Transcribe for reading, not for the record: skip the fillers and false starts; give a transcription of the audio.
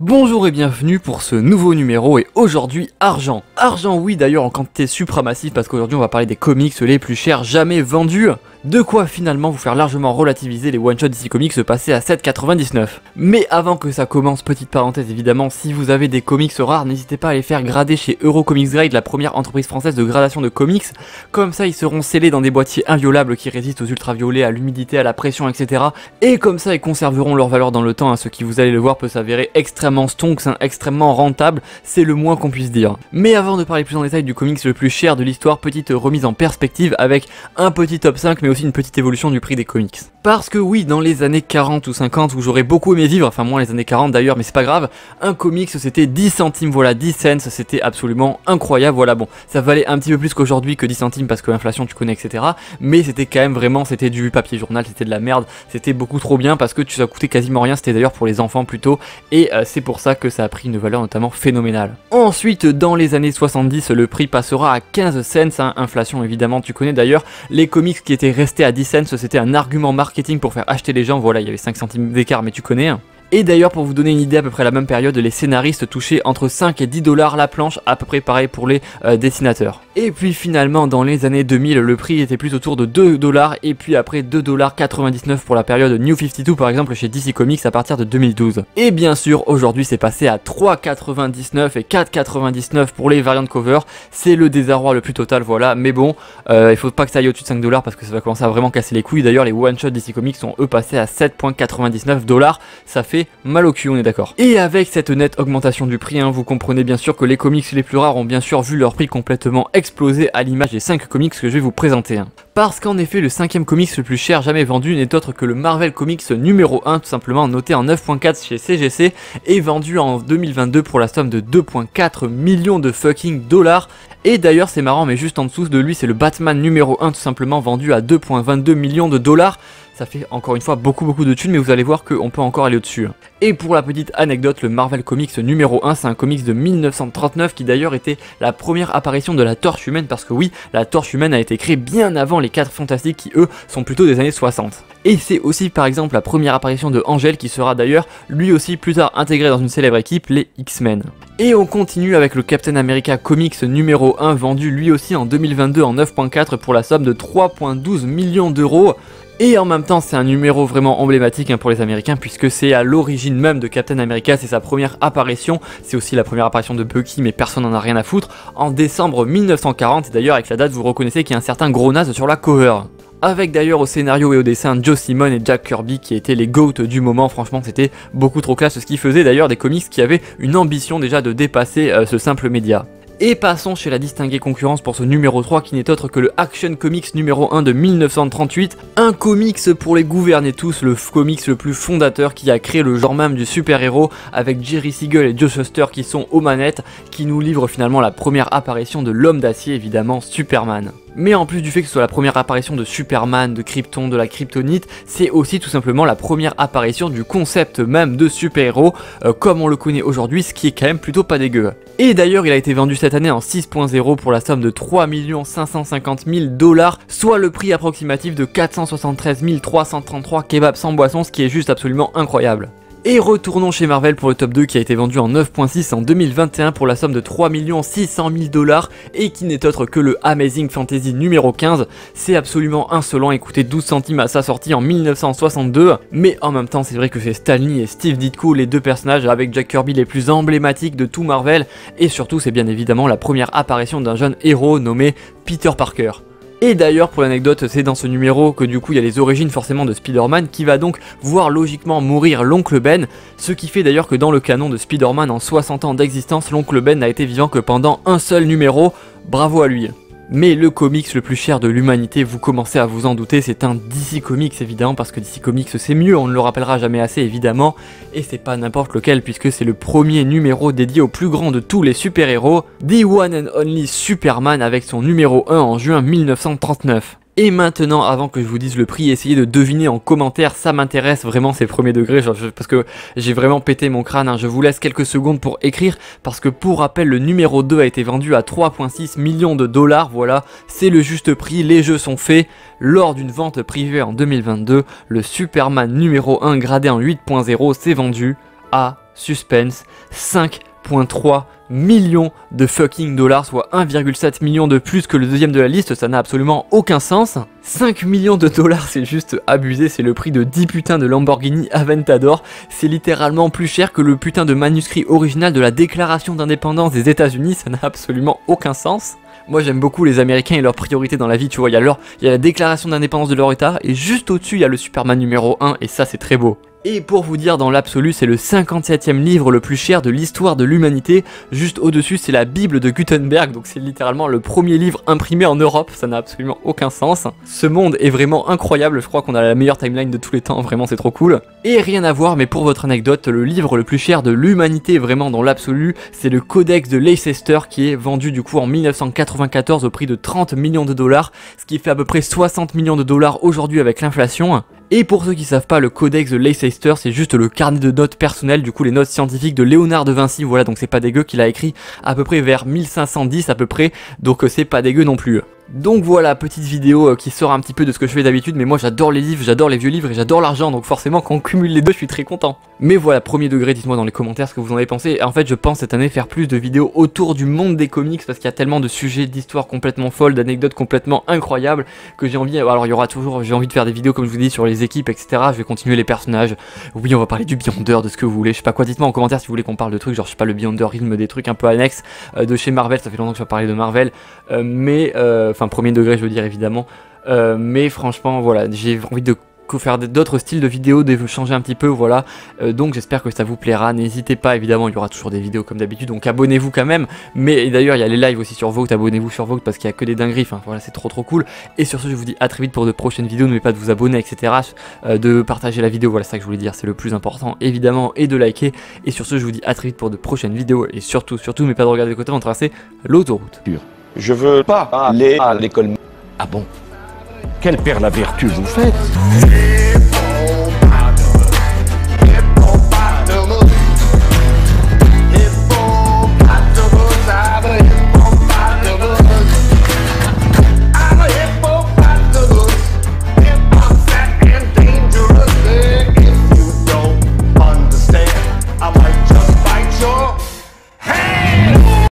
Bonjour et bienvenue pour ce nouveau numéro et aujourd'hui argent. Argent oui d'ailleurs en quantité supramassive parce qu'aujourd'hui on va parler des comics les plus chers jamais vendus. De quoi finalement vous faire largement relativiser les one-shots DC Comics passés à 7,99. Mais avant que ça commence, petite parenthèse évidemment, si vous avez des comics rares, n'hésitez pas à les faire grader chez Eurocomics Grade, la première entreprise française de gradation de comics. Comme ça ils seront scellés dans des boîtiers inviolables qui résistent aux ultraviolets, à l'humidité, à la pression, etc. Et comme ça ils conserveront leur valeur dans le temps, ce qui vous allez le voir peut s'avérer extrêmement stonks, extrêmement rentable, c'est le moins qu'on puisse dire. Mais avant de parler plus en détail du comics le plus cher de l'histoire, petite remise en perspective avec un petit top 5 mais aussi une petite évolution du prix des comics. Parce que oui, dans les années 40 ou 50 où j'aurais beaucoup aimé vivre, enfin moins les années 40 d'ailleurs mais c'est pas grave, un comics c'était 10 centimes, voilà 10 cents, c'était absolument incroyable, voilà bon, ça valait un petit peu plus qu'aujourd'hui que 10 centimes parce que l'inflation tu connais etc. Mais c'était quand même vraiment, c'était du papier journal, c'était de la merde, c'était beaucoup trop bien parce que ça coûtait quasiment rien, c'était d'ailleurs pour les enfants plutôt et c'est pour ça que ça a pris une valeur notamment phénoménale. Ensuite dans les années 70 le prix passera à 15 cents, inflation évidemment tu connais d'ailleurs, les comics qui étaient restés à 10 cents c'était un argument marketing pour faire acheter les gens, voilà il y avait 5 centimes d'écart mais tu connais. Et d'ailleurs pour vous donner une idée à peu près à la même période, les scénaristes touchaient entre 5 et 10 dollars la planche, à peu près pareil pour les dessinateurs. Et puis finalement dans les années 2000 le prix était plus autour de 2 dollars et puis après 2,99$ pour la période New 52 par exemple chez DC Comics à partir de 2012. Et bien sûr aujourd'hui c'est passé à 3,99$ et 4,99$ pour les variantes cover, c'est le désarroi le plus total voilà, mais bon il faut pas que ça aille au-dessus de 5 dollars parce que ça va commencer à vraiment casser les couilles. D'ailleurs les one shot DC Comics sont eux passés à 7,99$, ça fait mal au cul, on est d'accord. Et avec cette nette augmentation du prix, vous comprenez bien sûr que les comics les plus rares ont bien sûr vu leur prix complètement exploser à l'image des 5 comics que je vais vous présenter. Parce qu'en effet le 5ème comics le plus cher jamais vendu n'est autre que le Marvel Comics numéro 1, tout simplement noté en 9.4 chez CGC et vendu en 2022 pour la somme de 2,4 millions de fucking dollars. Et d'ailleurs c'est marrant mais juste en dessous de lui c'est le Batman numéro 1 tout simplement vendu à 2,22 millions de dollars. Ça fait encore une fois beaucoup de thunes mais vous allez voir qu'on peut encore aller au-dessus. Et pour la petite anecdote, le Marvel Comics numéro 1 c'est un comics de 1939 qui d'ailleurs était la première apparition de la Torche Humaine parce que oui, la Torche Humaine a été créée bien avant les 4 Fantastiques qui eux sont plutôt des années 60. Et c'est aussi par exemple la première apparition de Angel qui sera d'ailleurs lui aussi plus tard intégré dans une célèbre équipe, les X-Men. Et on continue avec le Captain America Comics numéro 1 vendu lui aussi en 2022 en 9.4 pour la somme de 3,12 millions d'euros. Et en même temps c'est un numéro vraiment emblématique pour les Américains puisque c'est à l'origine même de Captain America, c'est sa première apparition, c'est aussi la première apparition de Bucky mais personne n'en a rien à foutre, en décembre 1940 et d'ailleurs avec la date vous reconnaissez qu'il y a un certain gros naze sur la cover. Avec d'ailleurs au scénario et au dessin Joe Simon et Jack Kirby qui étaient les GOAT du moment, franchement c'était beaucoup trop classe ce qui faisait d'ailleurs des comics qui avaient une ambition déjà de dépasser ce simple média. Et passons chez la distinguée concurrence pour ce numéro 3 qui n'est autre que le Action Comics numéro 1 de 1938, un comics pour les gouverner tous, le comics le plus fondateur qui a créé le genre même du super-héros avec Jerry Siegel et Joe Shuster qui sont aux manettes, qui nous livrent finalement la première apparition de l'homme d'acier évidemment Superman. Mais en plus du fait que ce soit la première apparition de Superman, de Krypton, de la Kryptonite, c'est aussi tout simplement la première apparition du concept même de super-héros comme on le connaît aujourd'hui, ce qui est quand même plutôt pas dégueu. Et d'ailleurs il a été vendu cette année en 6.0 pour la somme de 3 550 000 $, soit le prix approximatif de 473 333 kebabs sans boisson, ce qui est juste absolument incroyable. Et retournons chez Marvel pour le top 2 qui a été vendu en 9.6 en 2021 pour la somme de 3 600 000 $ et qui n'est autre que le Amazing Fantasy numéro 15. C'est absolument insolent et coûtait 12 centimes à sa sortie en 1962, mais en même temps c'est vrai que c'est Stan Lee et Steve Ditko, les deux personnages avec Jack Kirby les plus emblématiques de tout Marvel, et surtout c'est bien évidemment la première apparition d'un jeune héros nommé Peter Parker. Et d'ailleurs pour l'anecdote c'est dans ce numéro que du coup il y a les origines forcément de Spider-Man qui va donc voir logiquement mourir l'oncle Ben, ce qui fait d'ailleurs que dans le canon de Spider-Man en 60 ans d'existence l'oncle Ben n'a été vivant que pendant un seul numéro, bravo à lui. Mais le comics le plus cher de l'humanité, vous commencez à vous en douter, c'est un DC Comics évidemment, parce que DC Comics c'est mieux, on ne le rappellera jamais assez évidemment, et c'est pas n'importe lequel puisque c'est le premier numéro dédié au plus grand de tous les super-héros, The One and Only Superman avec son numéro 1 en juin 1939. Et maintenant, avant que je vous dise le prix, essayez de deviner en commentaire, ça m'intéresse vraiment ces premiers degrés, parce que j'ai vraiment pété mon crâne, je vous laisse quelques secondes pour écrire, parce que pour rappel, le numéro 2 a été vendu à 3,6 millions de $, voilà, c'est le juste prix, les jeux sont faits. Lors d'une vente privée en 2022, le Superman numéro 1 gradé en 8.0 s'est vendu à suspense, 5,3 millions de fucking dollars, soit 1,7 million de plus que le deuxième de la liste, ça n'a absolument aucun sens. 5 millions de dollars, c'est juste abusé, c'est le prix de 10 putains de Lamborghini Aventador, c'est littéralement plus cher que le putain de manuscrit original de la déclaration d'indépendance des États-Unis, ça n'a absolument aucun sens. Moi j'aime beaucoup les Américains et leurs priorités dans la vie, tu vois, il y a la déclaration d'indépendance de leur état, et juste au-dessus il y a le Superman numéro 1, et ça c'est très beau. Et pour vous dire, dans l'absolu, c'est le 57e livre le plus cher de l'histoire de l'humanité. Juste au-dessus, c'est la Bible de Gutenberg, donc c'est littéralement le premier livre imprimé en Europe, ça n'a absolument aucun sens. Ce monde est vraiment incroyable, je crois qu'on a la meilleure timeline de tous les temps, vraiment c'est trop cool. Et rien à voir, mais pour votre anecdote, le livre le plus cher de l'humanité, vraiment dans l'absolu, c'est le Codex de Leicester qui est vendu du coup en 1994 au prix de 30 millions de dollars, ce qui fait à peu près 60 millions de dollars aujourd'hui avec l'inflation. Et pour ceux qui savent pas, le Codex de Leicester, c'est juste le carnet de notes personnelles, du coup les notes scientifiques de Léonard de Vinci, voilà, donc c'est pas dégueu, qu'il a écrit à peu près vers 1510 à peu près, donc c'est pas dégueu non plus. Donc voilà, petite vidéo qui sort un petit peu de ce que je fais d'habitude, mais moi j'adore les livres, j'adore les vieux livres et j'adore l'argent, donc forcément quand on cumule les deux je suis très content. Mais voilà, premier degré, dites-moi dans les commentaires ce que vous en avez pensé. En fait je pense cette année faire plus de vidéos autour du monde des comics, parce qu'il y a tellement de sujets, d'histoires complètement folles, d'anecdotes complètement incroyables, que j'ai envie, alors il y aura toujours, j'ai envie de faire des vidéos comme je vous dis sur les équipes, etc. Je vais continuer les personnages, oui on va parler du Beyonder, de ce que vous voulez, je sais pas quoi, dites-moi en commentaire si vous voulez qu'on parle de trucs, genre je sais pas, le Beyonder rythme, des trucs un peu annexes de chez Marvel, ça fait longtemps que je vais parler de Marvel, enfin premier degré je veux dire évidemment, mais franchement voilà, j'ai envie de faire d'autres styles de vidéos, de changer un petit peu, voilà, donc j'espère que ça vous plaira, n'hésitez pas, évidemment il y aura toujours des vidéos comme d'habitude, donc abonnez-vous quand même, mais d'ailleurs il y a les lives aussi sur Vogt, abonnez-vous sur Vogt parce qu'il y a que des dingueries, enfin voilà c'est trop cool, et sur ce je vous dis à très vite pour de prochaines vidéos, n'oubliez pas de vous abonner etc, de partager la vidéo, voilà c'est ça que je voulais dire, c'est le plus important évidemment, et de liker, et sur ce je vous dis à très vite pour de prochaines vidéos, et surtout n'oubliez pas de regarder de côté avant de traverser l'autoroute. Je veux pas aller à l'école. Ah bon? Quelle père la vertu vous faites?